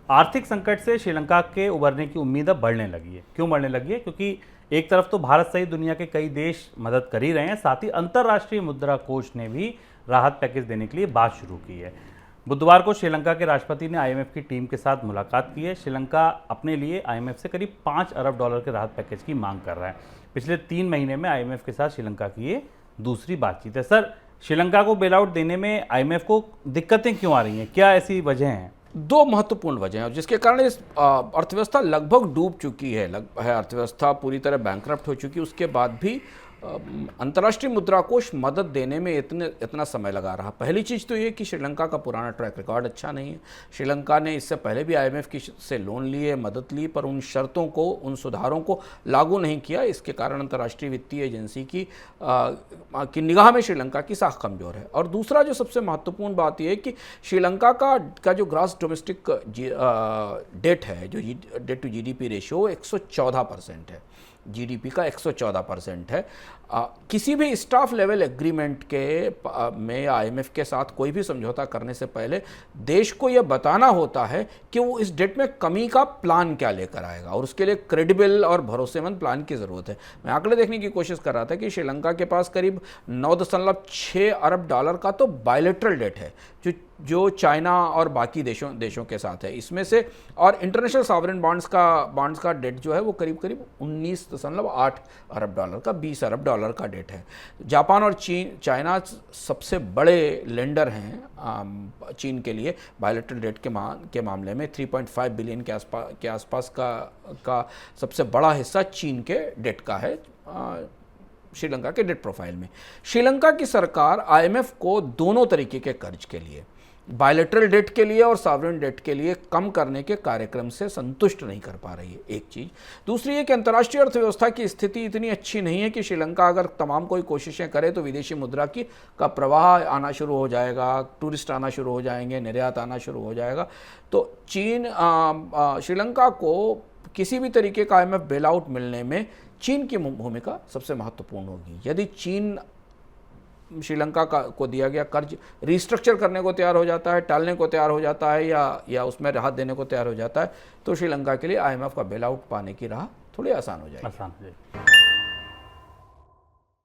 आर्थिक संकट से श्रीलंका के उबरने की उम्मीद अब बढ़ने लगी है। क्यों बढ़ने लगी है? क्योंकि एक तरफ तो भारत सहित दुनिया के कई देश मदद कर ही रहे हैं, साथ ही अंतर्राष्ट्रीय मुद्रा कोष ने भी राहत पैकेज देने के लिए बात शुरू की है। बुधवार को श्रीलंका के राष्ट्रपति ने आईएमएफ की टीम के साथ मुलाकात की है। श्रीलंका अपने लिए आईएमएफ से करीब $5 अरब के राहत पैकेज की मांग कर रहा है। पिछले 3 महीने में आईएमएफ के साथ श्रीलंका की ये दूसरी बातचीत है। सर, श्रीलंका को बेल आउट देने में आईएमएफ को दिक्कतें क्यों आ रही हैं? क्या ऐसी वजह हैं? दो महत्वपूर्ण वजह हैं जिसके कारण इस अर्थव्यवस्था लगभग डूब चुकी है। अर्थव्यवस्था पूरी तरह बैंकरप्ट हो चुकी है। उसके बाद भी अंतर्राष्ट्रीय मुद्रा कोष मदद देने में इतना समय लगा रहा। पहली चीज़ तो ये कि श्रीलंका का पुराना ट्रैक रिकॉर्ड अच्छा नहीं है। श्रीलंका ने इससे पहले भी आईएमएफ की से लोन लिए, मदद ली, पर उन शर्तों को, उन सुधारों को लागू नहीं किया। इसके कारण अंतर्राष्ट्रीय वित्तीय एजेंसी की निगाह में श्रीलंका की साख कमज़ोर है। और दूसरा जो सबसे महत्वपूर्ण बात यह है कि श्रीलंका का जो ग्रॉस डोमेस्टिक डेट है, जो डेट टू जीडीपी रेशियो 114% है। जीडीपी का 114% है। किसी भी स्टाफ लेवल एग्रीमेंट में आईएमएफ के साथ कोई भी समझौता करने से पहले देश को यह बताना होता है कि वो इस डेट में कमी का प्लान क्या लेकर आएगा, और उसके लिए क्रेडिबल और भरोसेमंद प्लान की ज़रूरत है। मैं आंकड़े देखने की कोशिश कर रहा था कि श्रीलंका के पास करीब $9.6 अरब का तो बायलैटरल डेट है, जो चाइना और बाकी देशों के साथ है। इसमें से और इंटरनेशनल सॉवरेन बॉन्ड्स का डेट जो है वो करीब करीब $19.8 अरब का, $20 अरब का डेट है। जापान और चाइना सबसे बड़े लेंडर हैं चीन के लिए बायलैटरल डेट के मामले में। 3.5 बिलियन के आसपास का सबसे बड़ा हिस्सा चीन के डेट का है श्रीलंका के डेट प्रोफाइल में। श्रीलंका की सरकार आईएमएफ को दोनों तरीके के कर्ज के लिए, बायलैटरल डेट के लिए और सॉवरेन डेट के लिए, कम करने के कार्यक्रम से संतुष्ट नहीं कर पा रही है, एक चीज़। दूसरी है कि अंतर्राष्ट्रीय अर्थव्यवस्था की स्थिति इतनी अच्छी नहीं है कि श्रीलंका अगर तमाम कोई कोशिशें करे तो विदेशी मुद्रा का प्रवाह आना शुरू हो जाएगा, टूरिस्ट आना शुरू हो जाएंगे, निर्यात आना शुरू हो जाएगा। तो श्रीलंका को किसी भी तरीके का आईएमएफ बेल आउट मिलने में चीन की भूमिका सबसे महत्वपूर्ण होगी। यदि चीन श्रीलंका को दिया गया कर्ज रिस्ट्रक्चर करने को तैयार हो जाता है, टालने को तैयार हो जाता है, या उसमें राहत देने को तैयार हो जाता है, तो श्रीलंका के लिए आईएमएफ का बेल आउट पाने की राह थोड़ी आसान हो जाएगी।